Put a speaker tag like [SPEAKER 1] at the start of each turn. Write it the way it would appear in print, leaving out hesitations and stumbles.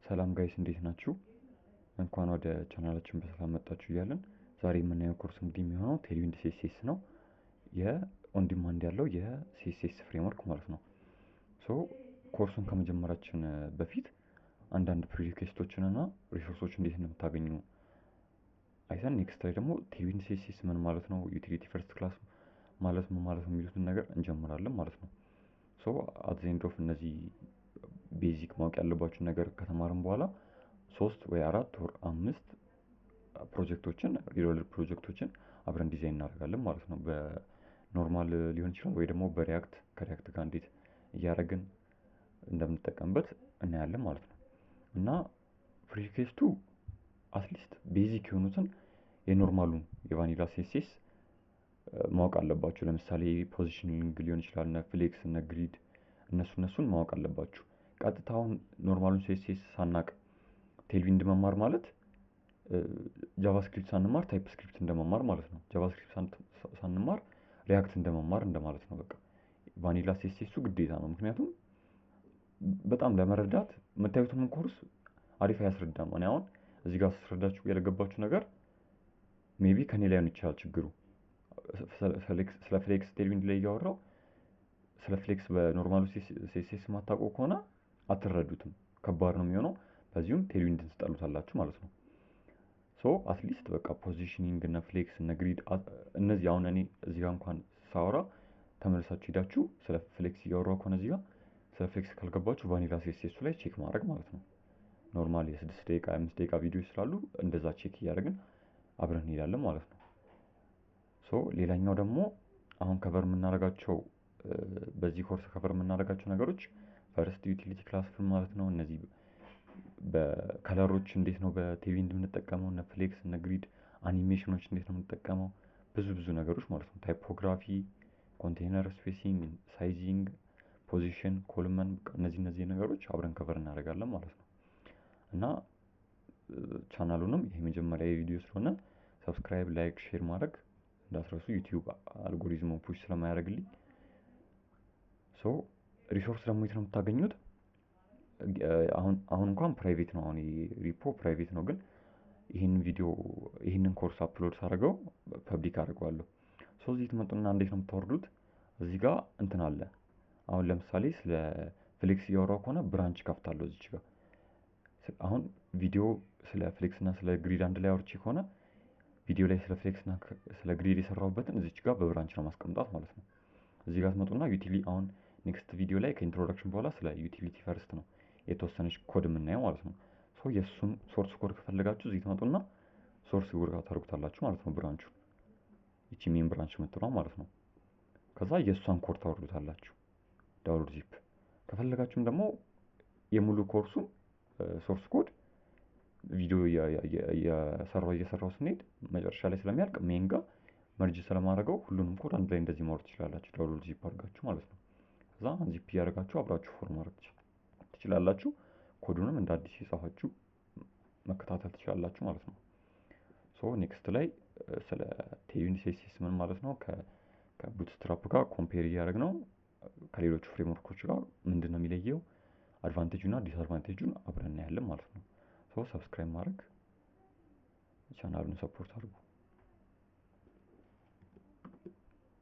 [SPEAKER 1] ሰላም ጋይስ እንዴት ናችሁ? እንኳን ወደ ቻናላችን በሰላም መጣችሁ እያለን ዛሬ የምናየው ኮርስ እንግዲህ የሚሆነው ቴልዊንድ ሲኤስኤስ ነው። የኦን ዲማንድ ያለው የሲኤስኤስ ፍሬምወርክ ማለት ነው። ሶ ኮርሱን ከመጀመራችን በፊት አንዳንድ ፕሪሪኩዌስቶችን እና ሪሶርሶች እንዴት እንደምታገኙ አይተን ኔክስት ላይ ደግሞ ቴልዊንድ ሲኤስኤስ ምን ማለት ነው፣ ዩቲሊቲ ፈርስት ክላስ ማለት ምን ማለት ነው የሚሉትን ነገር እንጀምራለን ማለት ነው። ሶ አት ዘ ኤንድ ኦፍ እነዚህ ቤዚክ ማወቅ ያለባችሁን ነገር ከተማርን በኋላ 3 ወይ 4 ወር 5 ፕሮጀክቶችን ሪሎድ ፕሮጀክቶችን አብረን ዲዛይን እናደርጋለን ማለት ነው። በኖርማል ሊሆን ይችላል ወይ ደግሞ በሪያክት ከሪያክት ጋር እንዴት እያደረግን እንደምንጠቀምበት እናያለን ማለት ነው። እና ፕሪሪኩዌስቱ አትሊስት ቤዚክ የሆኑትን የኖርማሉን የቫኒላ ሲኤስኤስ ማወቅ አለባችሁ። ለምሳሌ ፖዚሽኒንግ ሊሆን ይችላል፣ እነ ፍሌክስ እነ ግሪድ እነሱን ማወቅ አለባችሁ። ቀጥታውን ኖርማሉን ሲኤስኤስ ሳናቅ ቴልዊንድ መማር ማለት ጃቫስክሪፕት ሳንማር ታይፕስክሪፕት እንደመማር ማለት ነው። ጃቫስክሪፕት ሳንማር ሪያክት እንደመማር እንደማለት ነው። በቃ ቫኒላ ሲኤስኤሱ ግዴታ ነው። ምክንያቱም በጣም ለመረዳት የምታዩትን ኮርስ አሪፍ አያስረዳም። እኔ አሁን እዚህ ጋር ስረዳችሁ ያልገባችሁ ነገር ሜቢ ከኔ ላይ ሆን ይችላል ችግሩ። ስለ ፍሌክስ ቴልዊንድ ላይ እያወራው ስለ ፍሌክስ በኖርማሉ ሲኤስኤስ ማታውቁ ከሆነ አትረዱትም፣ ከባድ ነው የሚሆነው። በዚሁም ቴልዊንድን ትጠሉታላችሁ ማለት ነው። ሶ አትሊስት በቃ ፖዚሽኒንግ እና ፍሌክስ እና ግሪድ እነዚህ አሁን እኔ እዚህ ጋር እንኳን ሳወራ ተመልሳችሁ ሄዳችሁ ስለ ፍሌክስ እያወራሁ ከሆነ እዚህ ጋር ስለ ፍሌክስ ካልገባችሁ ቫኒላ ሲኤስኤሱ ላይ ቼክ ማድረግ ማለት ነው። ኖርማል የ6 ደቂቃ 5 ደቂቃ ቪዲዮ ስላሉ እንደዛ ቼክ እያደረግን አብረን እንሄዳለን ማለት ነው። ሶ ሌላኛው ደግሞ አሁን ከቨር የምናደርጋቸው በዚህ ኮርስ ከቨር የምናደርጋቸው ነገሮች ፈርስት ዩቲሊቲ ክላስ ማለት ነው። እነዚህ በከለሮች እንዴት ነው በቴልዊንድ የምንጠቀመው፣ እነ ፍሌክስ እነ ግሪድ አኒሜሽኖች እንዴት ነው የምንጠቀመው፣ ብዙ ነገሮች ማለት ነው። ታይፖግራፊ፣ ኮንቴነር ስፔሲንግ፣ ሳይዚንግ፣ ፖዚሽን፣ ኮልመን እነዚህ ነገሮች አብረን ከቨር እናደርጋለን ማለት ነው። እና ቻናሉንም ይሄ መጀመሪያ የቪዲዮ ስለሆነ ሰብስክራይብ፣ ላይክ፣ ሼር ማድረግ እንዳትረሱ። ዩቲዩብ አልጎሪዝሙ ፑሽ ስለማያደርግልኝ። ሶ ሪሶርስ ደግሞ የት ነው የምታገኙት? አሁን እንኳን ፕራይቬት ነው። አሁን ሪፖ ፕራይቬት ነው፣ ግን ይህንን ኮርስ አፕሎድ ሳደርገው ፐብሊክ አድርገዋለሁ። ሶ እዚህ ትመጡና እንዴት ነው የምታወርዱት? እዚህ ጋር እንትን አለ። አሁን ለምሳሌ ስለ ፍሌክስ እያወራሁ ከሆነ ብራንች ከፍታለሁ እዚች ጋር። አሁን ቪዲዮ ስለ ፍሌክስ እና ስለ ግሪድ አንድ ላይ አውርቼ ከሆነ ቪዲዮ ላይ ስለ ፍሌክስ እና ስለ ግሪድ የሰራሁበትን እዚች ጋር በብራንች ነው ማስቀምጣት ማለት ነው። እዚህ ጋር ትመጡና አሁን ኔክስት ቪዲዮ ላይ ከኢንትሮዳክሽን በኋላ ስለ ዩቲሊቲ ፈርስት ነው የተወሰነች ኮድ የምናየው ማለት ነው። ሶ የእሱን ሶርስ ኮድ ከፈለጋችሁ እዚህ ትመጡና ሶርስ ኮድ ጋር ታደርጉታላችሁ ማለት ነው። ብራንቹ ይቺ ሜን ብራንች የምትለው ማለት ነው። ከዛ የእሷን ኮድ ታወርዱታላችሁ ዳውንሎድ ዚፕ። ከፈለጋችሁም ደግሞ የሙሉ ኮርሱን ሶርስ ኮድ ቪዲዮ እየሰራው ስንሄድ መጨረሻ ላይ ስለሚያልቅ ሜን ጋር መርጅ ስለማድረገው ሁሉንም ኮድ አንድ ላይ እንደዚህ ማውረድ ትችላላችሁ፣ ዳውንሎድ ዚፕ አድርጋችሁ ማለት ነው። ከዛ ዚፕ እያደረጋችሁ አብራችሁ ፎርም ማድረግ ትችላላችሁ። ኮዱንም እንደ አዲስ የጻፋችሁ መከታተል ትችላላችሁ ማለት ነው። ሶ ኔክስት ላይ ስለ ቴልዊንድ ሲኤስኤስ ምን ማለት ነው ከቡትስትራፕ ጋር ኮምፔር እያደረግ ነው ከሌሎቹ ፍሬምወርኮች ጋር ምንድን ነው የሚለየው፣ አድቫንቴጁና ዲስአድቫንቴጁን አብረን እናያለን ማለት ነው። ሶ ሰብስክራይብ ማድረግ ቻናሉን ሰፖርት አድርጉ።